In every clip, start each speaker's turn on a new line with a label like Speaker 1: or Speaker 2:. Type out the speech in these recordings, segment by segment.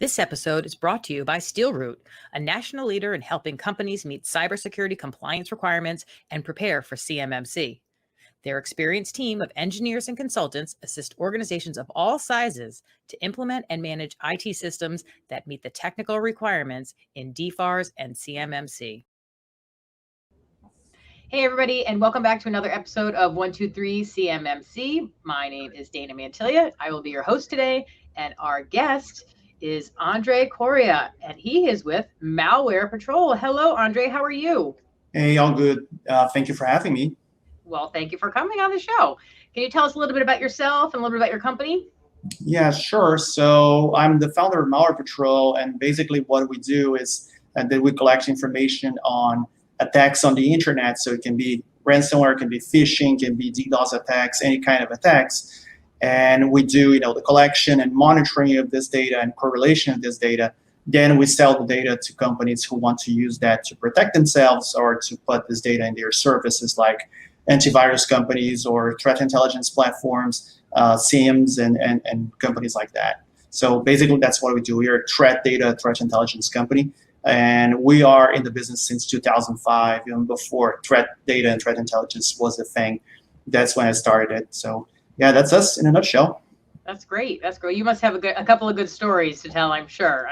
Speaker 1: This episode is brought to you by SteelRoot, a national leader in helping companies meet cybersecurity compliance requirements and prepare for CMMC. Their experienced team of engineers and consultants assist organizations of all sizes to implement and manage IT systems that meet the technical requirements in DFARS and CMMC. Hey, everybody, and welcome back to another episode of 123 CMMC. My name is Dana Mantilia. I will be your host today, and our guest is Andre Correa, and he is with Malware Patrol. Hello, Andre. How are you?
Speaker 2: Hey, all good. Thank you for having me.
Speaker 1: Well, thank you for coming on the show. Can you tell us a little bit about yourself and a little bit about your company?
Speaker 2: Yeah, sure. So I'm the founder of Malware Patrol, and basically what we do is that we collect information on attacks on the internet. So it can be ransomware, it can be phishing, it can be DDoS attacks, any kind of attacks. And we do, the collection and monitoring of this data and correlation of this data. Then we sell the data to companies who want to use that to protect themselves or to put this data in their services, like antivirus companies or threat intelligence platforms, SIEMs, and companies like that. So basically, that's what we do. We are a threat intelligence company. And we are in the business since 2005, even before threat data and threat intelligence was a thing. That's when I started it. So yeah, that's us in a nutshell.
Speaker 1: That's great. That's great. You must have a couple of good stories to tell, I'm sure.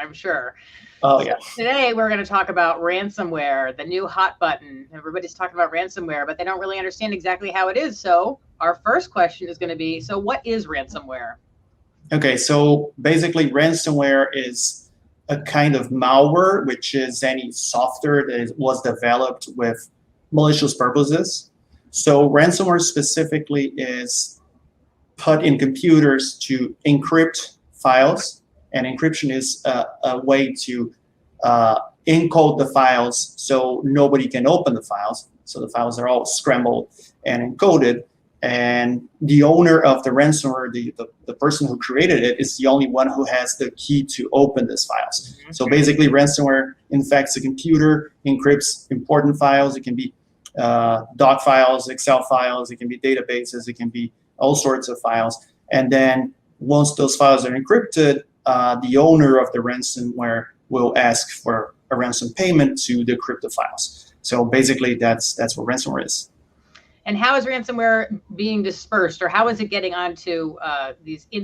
Speaker 2: Oh, yeah.
Speaker 1: Today, we're going to talk about ransomware, the new hot button. Everybody's talking about ransomware, but they don't really understand exactly how it is. So our first question is going to be, so what is ransomware?
Speaker 2: Okay, so basically ransomware is a kind of malware, which is any software that was developed with malicious purposes. So ransomware specifically is put in computers to encrypt files, and encryption is a way to encode the files so nobody can open the files. So the files are all scrambled and encoded, and the owner of the ransomware, the person who created it, is the only one who has the key to open these files. So basically ransomware infects a computer, encrypts important files. It can be doc files, Excel files, it can be databases, it can be all sorts of files. And then once those files are encrypted, the owner of the ransomware will ask for a ransom payment to decrypt the files. So basically that's what ransomware is.
Speaker 1: And how is ransomware being dispersed, or how is it getting onto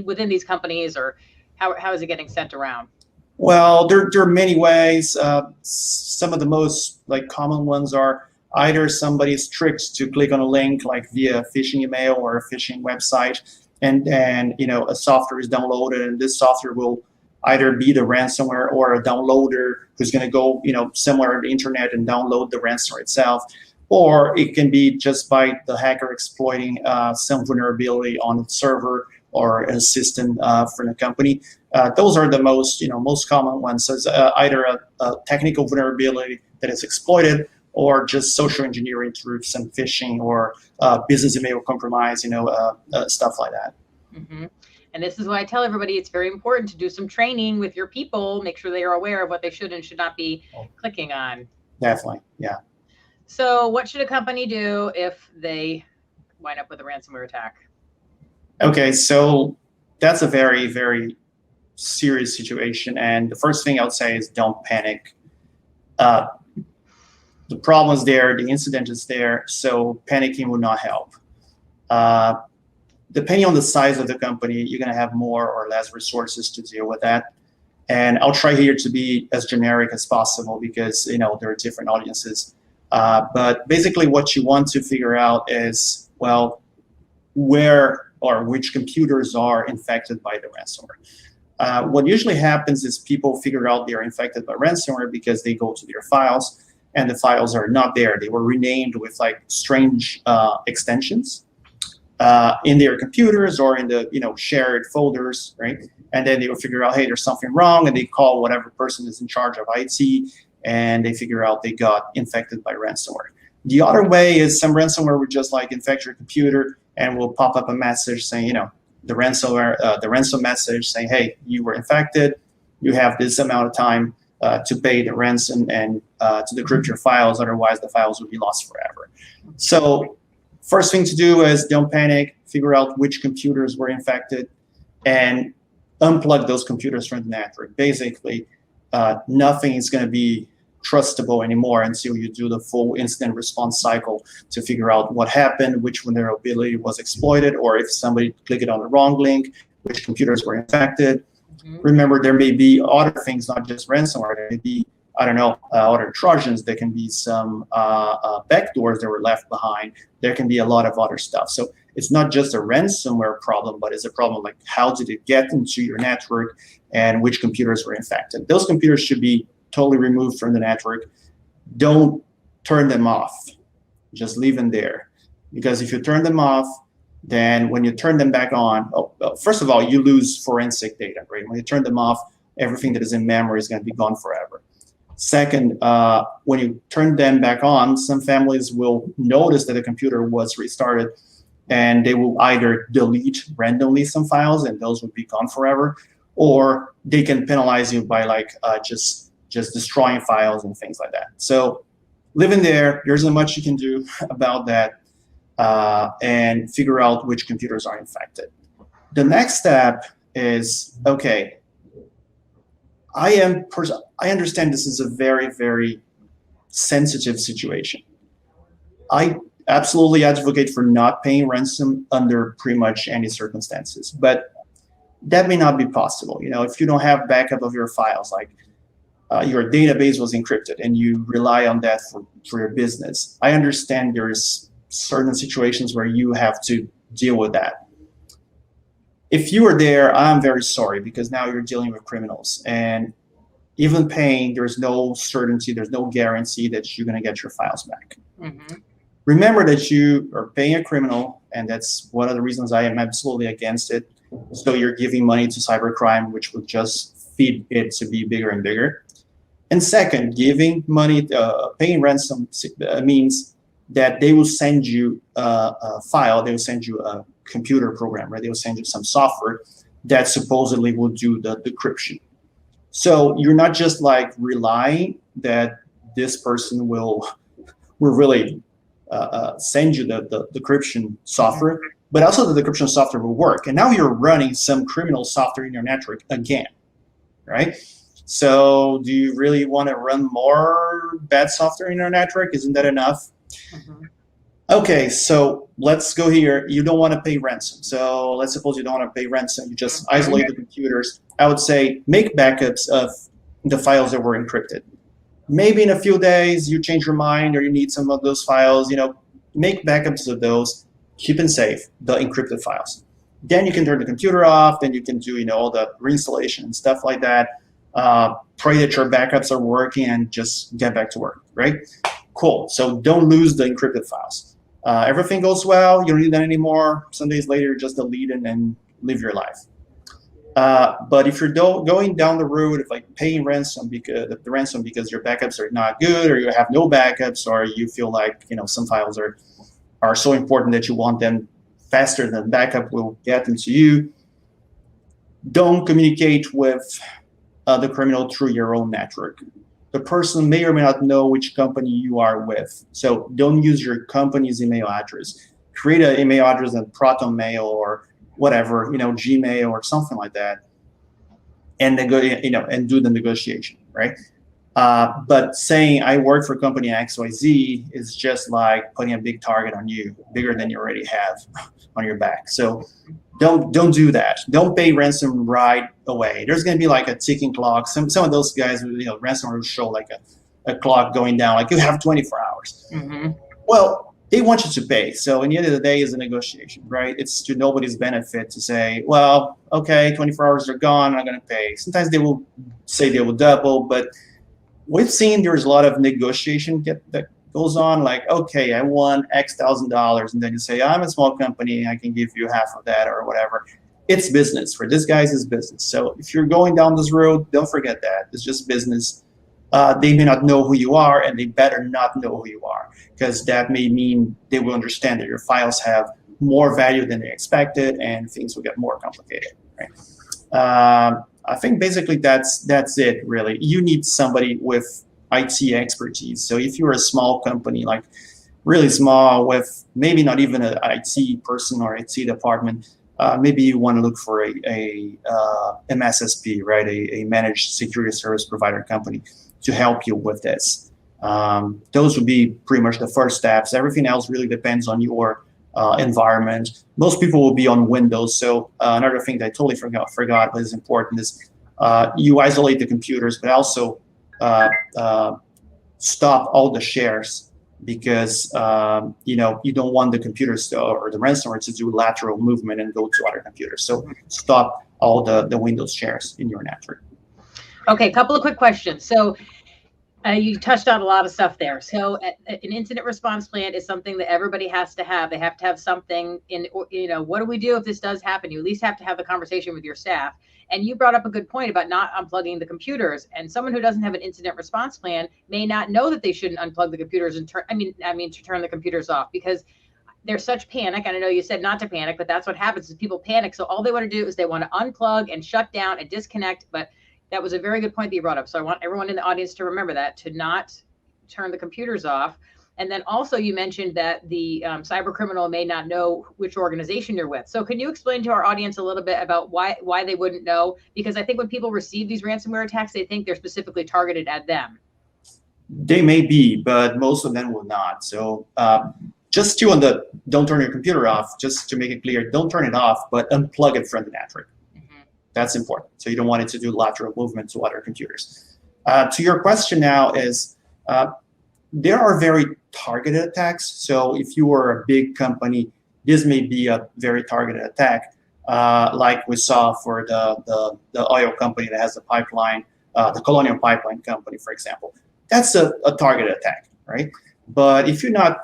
Speaker 1: within these companies, or how is it getting sent around?
Speaker 2: Well, there are many ways. Some of the most common ones are either somebody's tricked to click on a link via phishing email or a phishing website, and a software is downloaded, and this software will either be the ransomware or a downloader who's going to go somewhere on the internet and download the ransomware itself. Or it can be just by the hacker exploiting some vulnerability on a server or a system for the company. Those are the most common ones. So it's either a technical vulnerability that is exploited, or just social engineering through some phishing or business email compromise, stuff like that.
Speaker 1: Mm-hmm. And this is why I tell everybody it's very important to do some training with your people, make sure they are aware of what they should and should not be clicking on.
Speaker 2: Definitely, yeah.
Speaker 1: So what should a company do if they wind up with a ransomware attack?
Speaker 2: Okay, so that's a very, very serious situation. And the first thing I would say is don't panic. The problem is there, the incident is there, so panicking will not help. Depending on the size of the company, you're going to have more or less resources to deal with that. And I'll try here to be as generic as possible because there are different audiences. But basically what you want to figure out is, well, where or which computers are infected by the ransomware. What usually happens is people figure out they're infected by ransomware because they go to their files and the files are not there. They were renamed with strange extensions in their computers or in the shared folders, right? And then they will figure out, hey, there's something wrong, and they call whatever person is in charge of IT, and they figure out they got infected by ransomware. The other way is some ransomware would just infect your computer and will pop up a message saying, the ransom message saying, hey, you were infected, you have this amount of time to pay the ransom and to decrypt your files, otherwise the files will be lost forever. So first thing to do is don't panic, figure out which computers were infected, and unplug those computers from the network. Basically, nothing is going to be trustable anymore until you do the full incident response cycle to figure out what happened, which vulnerability was exploited, or if somebody clicked on the wrong link, which computers were infected. Remember, there may be other things, not just ransomware. There may be, I don't know, other Trojans. There can be some backdoors that were left behind. There can be a lot of other stuff. So it's not just a ransomware problem, but it's a problem like how did it get into your network and which computers were infected. Those computers should be totally removed from the network. Don't turn them off. Just leave them there. Because if you turn them off, then when you turn them back on, first of all, you lose forensic data, right? When you turn them off, everything that is in memory is going to be gone forever. Second, when you turn them back on, some families will notice that the computer was restarted, and they will either delete randomly some files, and those would be gone forever, or they can penalize you by like just destroying files and things like that. So live in there. There's not much you can do about that, and figure out which computers are infected. The next step is, okay, I understand this is a very, very sensitive situation. I absolutely advocate for not paying ransom under pretty much any circumstances, but that may not be possible. You know, if you don't have backup of your files, like your database was encrypted and you rely on that for your business, I understand there's certain situations where you have to deal with that. If you were there, I'm very sorry, because now you're dealing with criminals, and even paying, there's no certainty, there's no guarantee that you're going to get your files back. Remember that you are paying a criminal, and that's one of the reasons I am absolutely against it. So you're giving money to cybercrime, which will just feed it to be bigger and bigger. And second, giving money, paying ransom means that they will send you a file, they will send you a computer program, right? They will send you some software that supposedly will do the decryption. So you're not just like relying that this person will really send you the decryption software, but also the decryption software will work. And now you're running some criminal software in your network again, right? So do you really want to run more bad software in your network? Isn't that enough? Okay, so let's go here. You don't want to pay ransom. So let's suppose you don't want to pay ransom. You just isolate the computers. I would say make backups of the files that were encrypted. Maybe in a few days you change your mind or you need some of those files. You know, make backups of those. Keep them safe, the encrypted files. Then you can turn the computer off. Then you can do, you know, all the reinstallation and stuff like that. Pray that your backups are working and just get back to work, right? Cool. So don't lose the encrypted files. Everything goes well. You don't need that anymore. Some days later, just delete it and live your life. But if you're going down the road of like paying ransom because your backups are not good, or you have no backups, or you feel like, you know, some files are so important that you want them faster than backup will get them to you, don't communicate with the criminal through your own network. The person may or may not know which company you are with. So don't use your company's email address. Create an email address in ProtonMail or whatever, you know, Gmail or something like that, and then go, you know, and do the negotiation, right? But saying I work for company XYZ is just like putting a big target on you, bigger than you already have on your back. So don't do that. Don't pay ransom right away. There's going to be like a ticking clock. Some of those guys, you know, ransomware will show like a clock going down, like you have 24 hours. Well, they want you to pay. So in the end of the day, is a negotiation, right? It's to nobody's benefit to say, well, okay, 24 hours are gone, I'm going to pay. Sometimes they will say they will double, but we've seen there's a lot of negotiation that goes on, like, okay, I want X $1,000, and then you say, I'm a small company, I can give you half of that or whatever. It's business. For this guys, it's business. So if you're going down this road, don't forget that. It's just business. They may not know who you are, and they better not know who you are, because that may mean they will understand that your files have more value than they expected, and things will get more complicated, right? I think basically that's it, really. You need somebody with IT expertise. So if you're a small company, like really small, with maybe not even an IT person or IT department, maybe you want to look for a MSSP, right? A managed security service provider company to help you with this. Those would be pretty much the first steps. Everything else really depends on your environment. Most people will be on Windows. So another thing that I totally forgot but is important is you isolate the computers, but also stop all the shares, because you don't want the computers or the ransomware to do lateral movement and go to other computers. So stop all the Windows shares in your network.
Speaker 3: Okay, a couple of quick questions. So you touched on a lot of stuff there. So an incident response plan is something that everybody has to have. They have to have something in, what do we do if this does happen? You at least have to have the conversation with your staff. And you brought up a good point about not unplugging the computers. And someone who doesn't have an incident response plan may not know that they shouldn't unplug the computers and to turn the computers off, because there's such panic. And I know you said not to panic, but that's what happens is people panic. So all they want to do is they want to unplug and shut down and disconnect. But that was a very good point that you brought up. So I want everyone in the audience to remember that, to not turn the computers off. And then also you mentioned that the cyber criminal may not know which organization you're with. So can you explain to our audience a little bit about why they wouldn't know? Because I think when people receive these ransomware attacks, they think they're specifically targeted at them.
Speaker 2: They may be, but most of them will not. So just don't turn your computer off, just to make it clear, don't turn it off, but unplug it from the network. That's important. So you don't want it to do lateral movement to other computers. To your question now is, there are very targeted attacks. So if you are a big company, this may be a very targeted attack, like we saw for the oil company that has the pipeline, the Colonial Pipeline Company, for example. That's a targeted attack, right? But if you're not,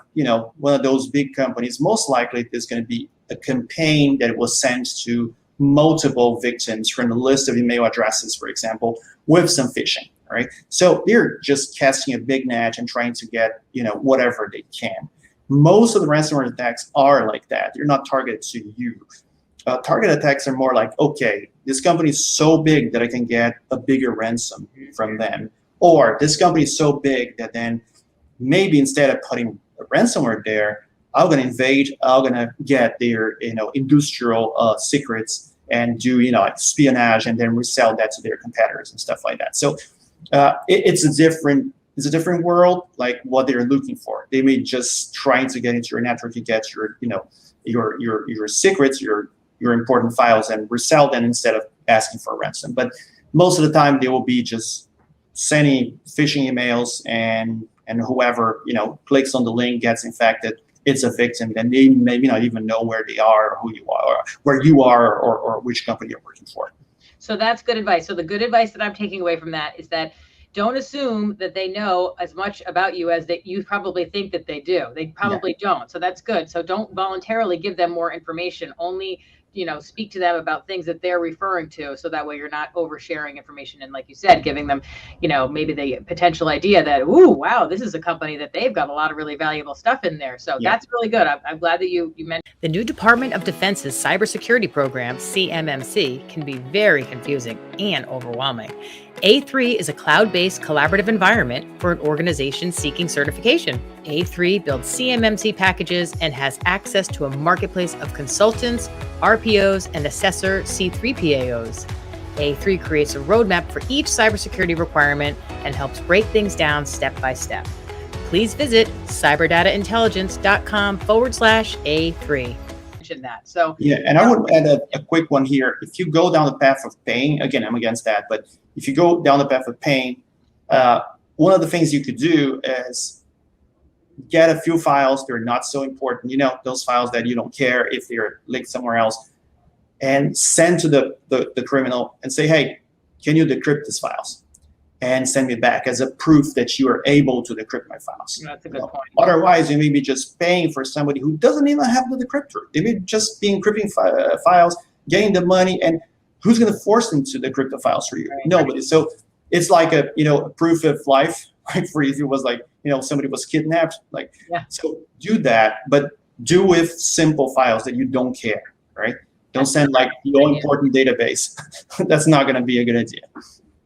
Speaker 2: one of those big companies, most likely there's going to be a campaign that was sent to multiple victims from the list of email addresses, for example, with some phishing, right? So they're just casting a big net and trying to get, whatever they can. Most of the ransomware attacks are like that. They're not targeted to you. Target attacks are more like, okay, this company is so big that I can get a bigger ransom from them. Or this company is so big that then maybe instead of putting a ransomware there, I'm going to invade, I'm going to get their, industrial secrets and do, espionage and then resell that to their competitors and stuff like that. So it's a different world, like what they're looking for. They may just trying to get into your network to get your, your secrets, your important files and resell them instead of asking for a ransom. But most of the time they will be just sending phishing emails and whoever, clicks on the link gets infected. It's a victim, and they maybe not even know where they are or who you are, or where you are, or which company you're working for.
Speaker 3: So that's good advice. So the good advice that I'm taking away from that is that don't assume that they know as much about you as that you probably think that they do. They probably don't. So that's good. So don't voluntarily give them more information. Only speak to them about things that they're referring to, so that way you're not oversharing information and, like you said, giving them, maybe the potential idea that, ooh, wow, this is a company that they've got a lot of really valuable stuff in there. So that's really good. I'm glad that you mentioned.
Speaker 1: The new Department of Defense's cybersecurity program, CMMC, can be very confusing and overwhelming. A3 is a cloud-based collaborative environment for an organization seeking certification. A3 builds CMMC packages and has access to a marketplace of consultants, RPOs, and assessor C3PAOs. A3 creates a roadmap for each cybersecurity requirement and helps break things down step by step. Please visit cyberdataintelligence.com/A3.
Speaker 3: That. So
Speaker 2: and I would add a quick one here. If you go down the path of paying, again, I'm against that, but if you go down the path of paying, one of the things you could do is get a few files. They're not so important, those files that you don't care if they're linked somewhere else, and send to the criminal and say, hey, can you decrypt these files and send me back as a proof that you are able to decrypt my files.
Speaker 3: That's a good point.
Speaker 2: Otherwise, you may be just paying for somebody who doesn't even have the decryptor. They may just be encrypting files, getting the money, and who's going to force them to decrypt the files for you? Right. Nobody. So it's like a proof of life, right? For if it was like somebody was kidnapped, So do that, but do with simple files that you don't care, right? Don't send like your important database. That's not going to be a good idea.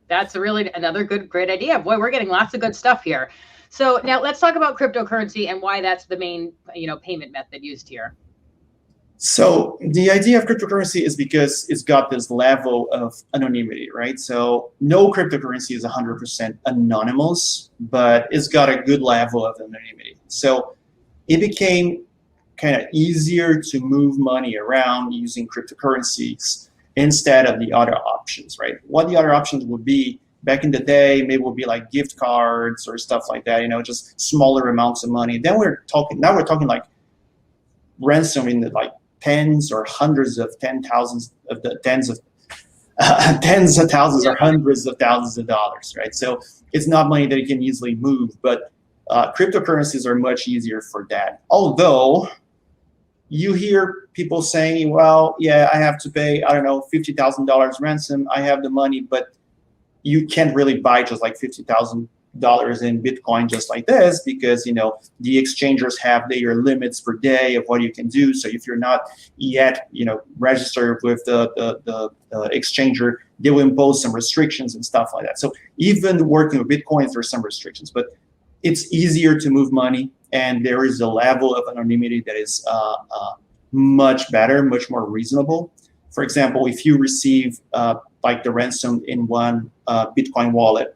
Speaker 3: That's really another great idea. Boy, we're getting lots of good stuff here. So now let's talk about cryptocurrency and why that's the main, payment method used here.
Speaker 2: So the idea of cryptocurrency is because it's got this level of anonymity, right? So no cryptocurrency is 100% anonymous, but it's got a good level of anonymity. So it became kind of easier to move money around using cryptocurrencies instead of the other options, right? What the other options would be back in the day, maybe would be like gift cards or stuff like that, just smaller amounts of money. Now we're talking like ransom in the like tens or hundreds of thousands of thousands or hundreds of thousands of dollars, right? So it's not money that you can easily move, but cryptocurrencies are much easier for that. Although you hear people saying, well, yeah, I have to pay, I don't know, $50,000 ransom. I have the money, but you can't really buy just like $50,000 in Bitcoin just like this, because the exchangers have their limits per day of what you can do. So if you're not yet registered with the exchanger, they will impose some restrictions and stuff like that. So even working with Bitcoin, there's some restrictions, but it's easier to move money, and there is a level of anonymity that is much better, much more reasonable. For example, if you receive like the ransom in one Bitcoin wallet,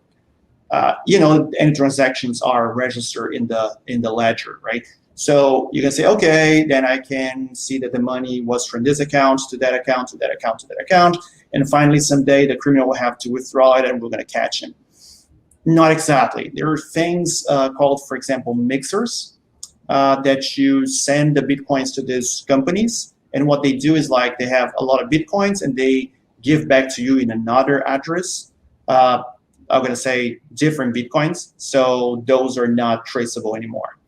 Speaker 2: any transactions are registered in the ledger, right? So you can say, okay, then I can see that the money was from this account to that account to that account to that account, and finally someday the criminal will have to withdraw it, and we're going to catch him. Not exactly. There are things called, for example, mixers that you send the Bitcoins to these companies, and what they do is like they have a lot of Bitcoins and they give back to you in another address. I'm going to say different Bitcoins, so those are not traceable anymore.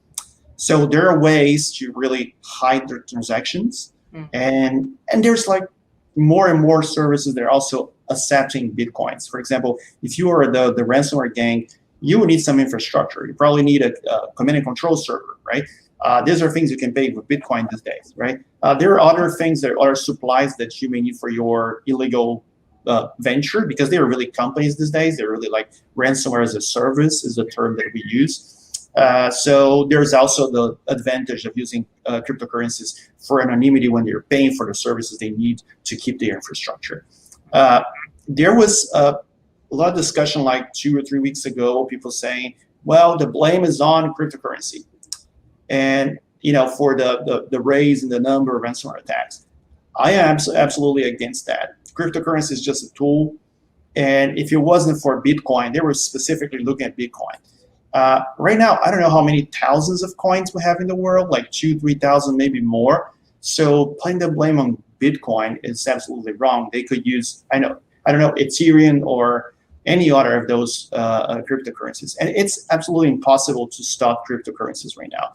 Speaker 2: So there are ways to really hide their transactions, and there's like more and more services that are also accepting Bitcoins. For example, if you are the ransomware gang, you will need some infrastructure. You probably need a command and control server, right? These are things you can pay with Bitcoin these days, right? There are other things that are supplies that you may need for your illegal venture, because they are really companies these days. They're really like ransomware as a service is the term that we use. So there's also the advantage of using cryptocurrencies for anonymity when they're paying for the services they need to keep their infrastructure. There was a lot of discussion like 2 or 3 weeks ago, people saying, well, the blame is on cryptocurrency, and for the raise in the number of ransomware attacks. I am absolutely against that. Cryptocurrency is just a tool, and if it wasn't for Bitcoin, they were specifically looking at Bitcoin. Right now, I don't know how many thousands of coins we have in the world, like 2,000, 3,000, maybe more. So putting the blame on Bitcoin is absolutely wrong. They could use, I don't know, Ethereum or any other of those cryptocurrencies. And it's absolutely impossible to stop cryptocurrencies right now.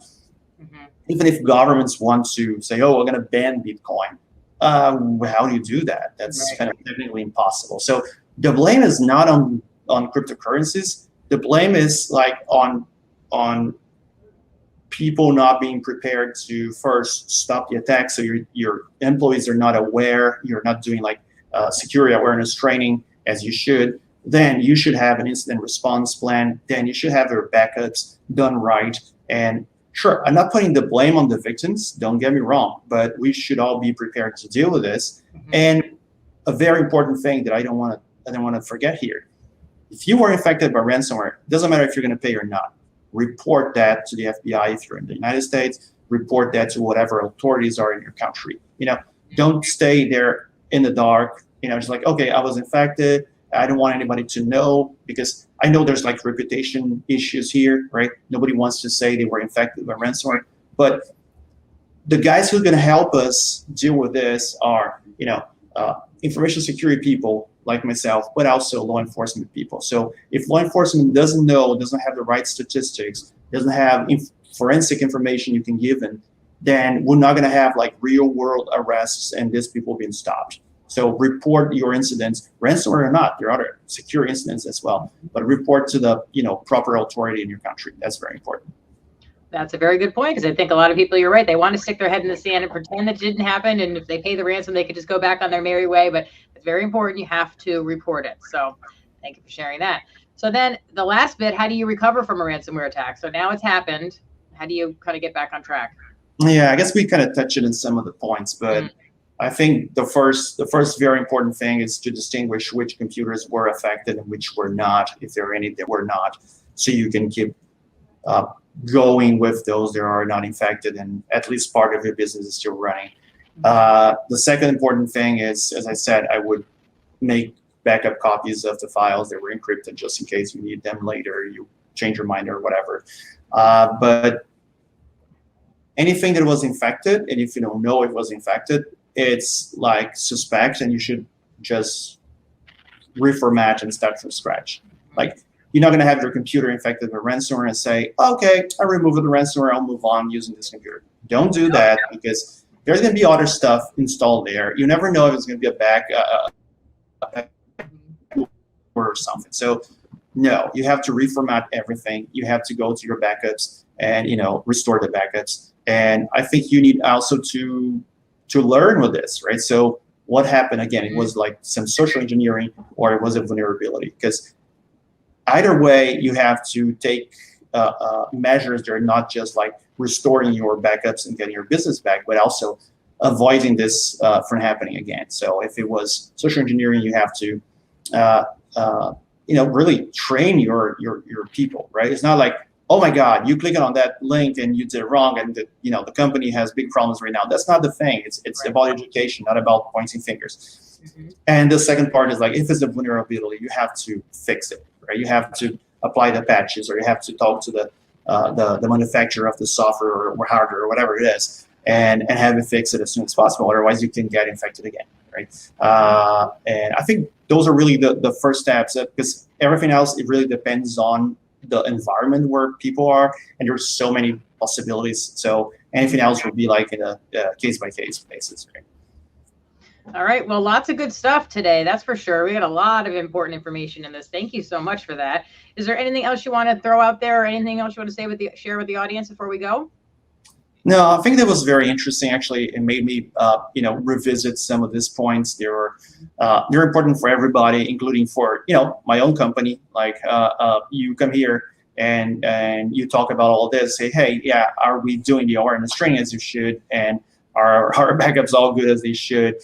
Speaker 2: Even if governments want to say, oh, we're going to ban Bitcoin, how do you do that? That's kind of technically impossible. So the blame is not on cryptocurrencies. The blame is like on people not being prepared to first stop the attack. So your employees are not aware. You're not doing like security awareness training as you should. Then you should have an incident response plan. Then you should have your backups done right. And sure, I'm not putting the blame on the victims, don't get me wrong, but we should all be prepared to deal with this. And a very important thing that I don't want to forget here. If you were infected by ransomware, it doesn't matter if you're going to pay or not. Report that to the FBI if you're in the United States. Report that to whatever authorities are in your country. Don't stay there in the dark. Just like, okay, I was infected. I don't want anybody to know, because I know there's like reputation issues here, right? Nobody wants to say they were infected by ransomware. But the guys who are going to help us deal with this are, information security people like myself, but also law enforcement people. So if law enforcement doesn't have the right statistics, doesn't have forensic information you can give them, then we're not going to have like real world arrests and these people being stopped. So report your incidents, ransomware or not. There are other secure incidents as well, but report to the proper authority in your country. That's very important.
Speaker 3: That's a very good point, because I think a lot of people, you're right, they want to stick their head in the sand and pretend that it didn't happen, and if they pay the ransom, they could just go back on their merry way. But it's very important. You have to report it. So thank you for sharing that. So then the last bit, how do you recover from a ransomware attack? So now it's happened. How do you kind of get back on track?
Speaker 2: Yeah, I guess we kind of touched it in some of the points, but I think the first very important thing is to distinguish which computers were affected and which were not, if there are any that were not, so you can keep going with those that are not infected and at least part of your business is still running. The second important thing is, as I said, I would make backup copies of the files that were encrypted just in case you need them later, you change your mind or whatever. But anything that was infected, and if you don't know it was infected, it's like suspect, and you should just reformat and start from scratch. Like, you're not going to have your computer infected with ransomware and say, okay, I removed the ransomware, I'll move on using this computer. Don't do that, because there's going to be other stuff installed there. You never know if it's going to be a backup or something. So no, you have to reformat everything. You have to go to your backups and restore the backups. And I think you need also to learn with this, right? So what happened again? It was like some social engineering, or it was a vulnerability, because either way, you have to take measures that are not just like restoring your backups and getting your business back, but also avoiding this from happening again. So if it was social engineering, you have to really train your people, right? It's not like, oh my God, you clicked on that link and you did it wrong, and the company has big problems right now. That's not the thing. It's right. About education, not about pointing fingers. And the second part is like, if it's a vulnerability, you have to fix it, right? You have to apply the patches, or you have to talk to the manufacturer of the software or hardware or whatever it is, and have it fix it as soon as possible. Otherwise, you can get infected again, right? And I think those are really the first steps, because everything else, it really depends on the environment where people are, and there's so many possibilities. So anything else would be like in a case-by-case basis, right?
Speaker 3: All right. Well, lots of good stuff today. That's for sure. We got a lot of important information in this. Thank you so much for that. Is there anything else you want to throw out there, or anything else you want to say share with the audience before we go?
Speaker 2: No, I think that was very interesting. Actually, it made me, revisit some of these points. They're important for everybody, including for my own company. Like you come here and you talk about all this. Say, hey, yeah, are we doing the awareness training as you should, and are our backups all good as they should?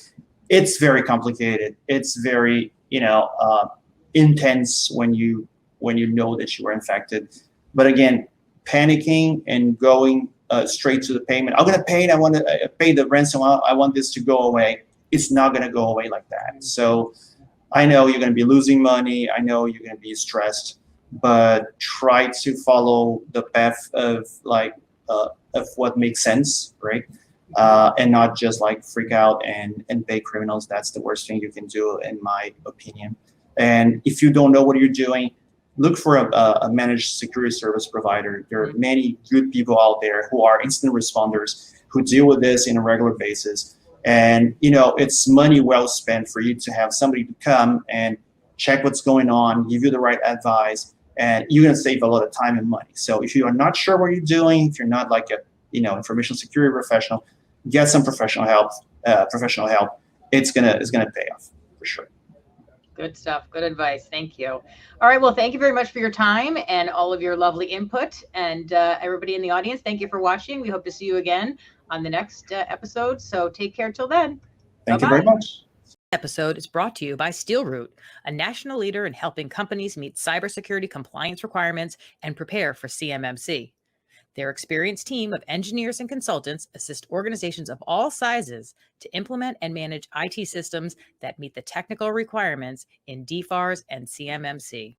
Speaker 2: It's very complicated. It's very intense when you know that you are infected. But again, panicking and going straight to the payment. I'm going to pay it. I want to pay the ransom. I want this to go away. It's not going to go away like that. So I know you're going to be losing money. I know you're going to be stressed, but try to follow the path of what makes sense, right? And not just like freak out and pay criminals. That's the worst thing you can do, in my opinion. And if you don't know what you're doing, look for a managed security service provider. There are many good people out there who are instant responders, who deal with this on a regular basis. And it's money well spent for you to have somebody to come and check what's going on, give you the right advice, and you're going to save a lot of time and money. So if you are not sure what you're doing, if you're not like a information security professional, get some professional help. It's gonna pay off for sure.
Speaker 3: Good stuff. Good advice. Thank you. All right. Well, thank you very much for your time and all of your lovely input. And everybody in the audience, thank you for watching. We hope to see you again on the next episode. So take care till then.
Speaker 2: Thank you very much.
Speaker 1: This episode is brought to you by SteelRoot, a national leader in helping companies meet cybersecurity compliance requirements and prepare for CMMC. Their experienced team of engineers and consultants assist organizations of all sizes to implement and manage IT systems that meet the technical requirements in DFARS and CMMC.